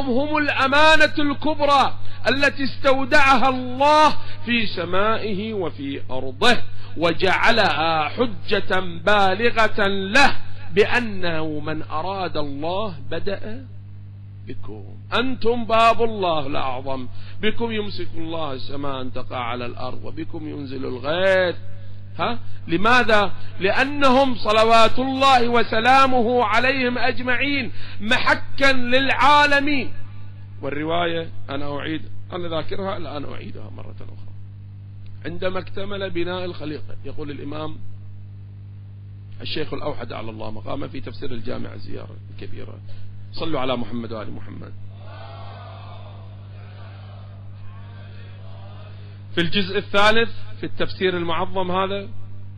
لأنهم هم الأمانة الكبرى التي استودعها الله في سمائه وفي أرضه، وجعلها حجة بالغة له بأنه من أراد الله بدأ بكم، أنتم باب الله الأعظم، بكم يمسك الله السماء أن تقع على الأرض وبكم ينزل الغيث. لماذا؟ لأنهم صلوات الله وسلامه عليهم أجمعين محكا للعالمين. والرواية أنا ذاكرها الآن أعيدها مرة أخرى. عندما اكتمل بناء الخليقة، يقول الإمام الشيخ الأوحد على الله مقامه في تفسير الجامع الزيارة الكبيرة، صلوا على محمد وآل محمد، في الجزء الثالث في التفسير المعظم هذا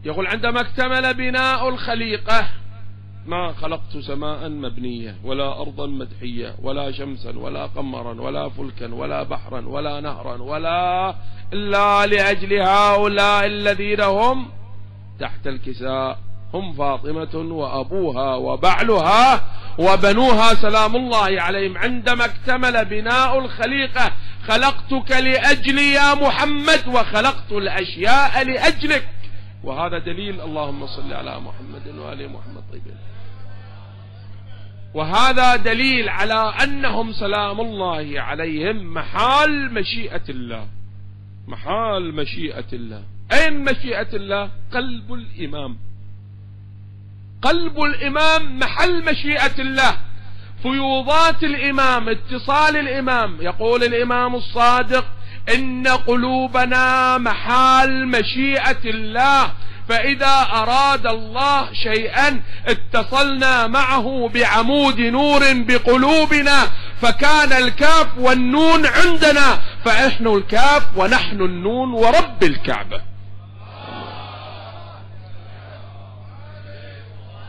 يقول: عندما اكتمل بناء الخليقة ما خلقت سماء مبنية ولا أرضا مدحية ولا شمسا ولا قمرا ولا فلكا ولا بحرا ولا نهرا ولا إلا لأجل هؤلاء الذين هم تحت الكساء، هم فاطمة وأبوها وبعلها وبنوها سلام الله عليهم. عندما اكتمل بناء الخليقة خلقتك لأجلي يا محمد وخلقت الأشياء لأجلك. وهذا دليل، اللهم صل على محمد وآل محمد طيبين. وهذا دليل على أنهم سلام الله عليهم محال مشيئة الله، محال مشيئة الله. أين مشيئة الله؟ قلب الإمام، قلب الإمام محل مشيئة الله، فيوضات الإمام، اتصال الإمام. يقول الإمام الصادق: إن قلوبنا محال مشيئة الله، فإذا أراد الله شيئا اتصلنا معه بعمود نور بقلوبنا، فكان الكاف والنون عندنا، فإحنا الكاف ونحن النون ورب الكعبة.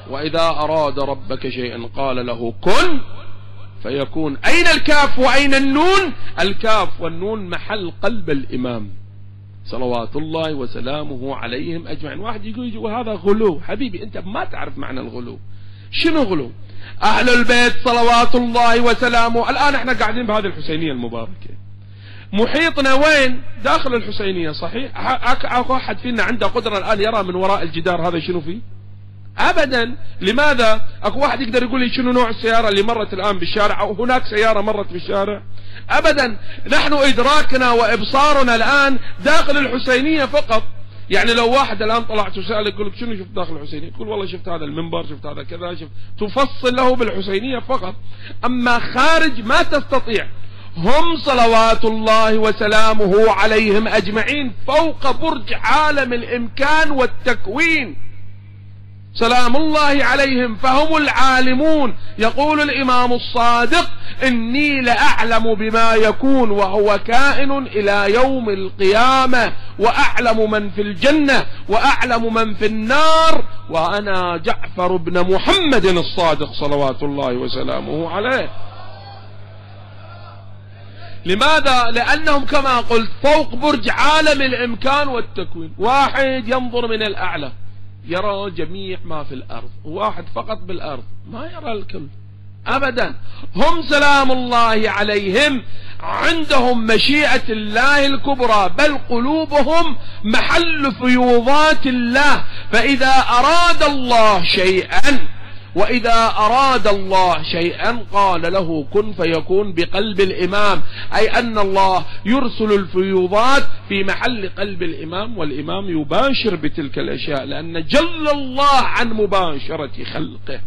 وإذا أراد ربك شيئا قال له كن فيكون. أين الكاف وأين النون؟ الكاف والنون محل قلب الإمام صلوات الله وسلامه عليهم أجمعين. واحد يقول وهذا غلو. حبيبي أنت ما تعرف معنى الغلو. شنو غلو؟ أهل البيت صلوات الله وسلامه، الآن احنا قاعدين بهذه الحسينية المباركة، محيطنا وين؟ داخل الحسينية. صحيح أكو أحد فينا عنده قدرة الآن يرى من وراء الجدار هذا شنو فيه؟ أبدا. لماذا؟ أكو واحد يقدر يقول لي شنو نوع السيارة اللي مرت الآن بالشارع، أو هناك سيارة مرت بالشارع؟ أبدا. نحن إدراكنا وإبصارنا الآن داخل الحسينية فقط. يعني لو واحد الآن طلعت وسأل يقول لك شنو شفت داخل الحسينية، يقول والله شفت هذا المنبر، شفت هذا كذا، شفت، تفصل له بالحسينية فقط. أما خارج ما تستطيع. هم صلوات الله وسلامه عليهم أجمعين فوق برج عالم الإمكان والتكوين سلام الله عليهم، فهم العالمون. يقول الإمام الصادق: إني لأعلم بما يكون وهو كائن إلى يوم القيامة، وأعلم من في الجنة وأعلم من في النار، وأنا جعفر بن محمد الصادق صلوات الله وسلامه عليه. لماذا؟ لأنهم كما قلت فوق برج عالم الإمكان والتكوين. واحد ينظر من الأعلى يرى جميع ما في الأرض، واحد فقط بالأرض ما يرى الكل أبدا. هم سلام الله عليهم عندهم مشيئة الله الكبرى، بل قلوبهم محل فيوضات الله. فإذا أراد الله شيئا، وإذا أراد الله شيئا قال له كن فيكون بقلب الإمام، أي أن الله يرسل الفيوضات في محل قلب الإمام، والإمام يباشر بتلك الأشياء، لأن جل الله عن مباشرة خلقه.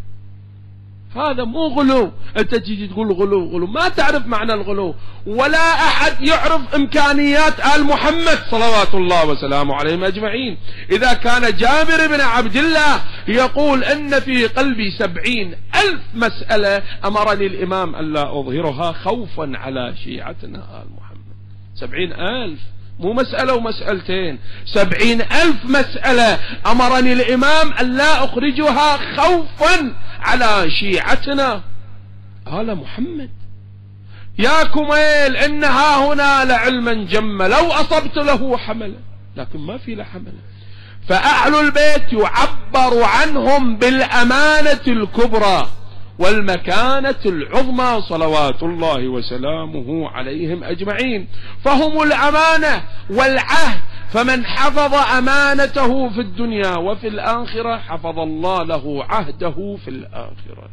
هذا مو غلو. أنت تجي تقول غلو، ما تعرف معنى الغلو، ولا أحد يعرف إمكانيات آل محمد صلوات الله وسلامه عليهم أجمعين. إذا كان جابر بن عبد الله يقول إن في قلبي 70,000 مسألة أمرني الإمام ألا أظهرها خوفا على شيعتنا آل محمد. 70,000 مو مسألة ومسألتين، 70,000 مسألة أمرني الإمام ألا أخرجها خوفا على شيعتنا آل محمد. يا كميل إنها هنا لعلما جم لو أصبت له حملا، لكن ما في له حملا. فأهل البيت يعبر عنهم بالأمانة الكبرى والمكانة العظمى صلوات الله وسلامه عليهم أجمعين. فهم الأمانة والعهد، فمن حفظ أمانته في الدنيا وفي الآخرة حفظ الله له عهده في الآخرة.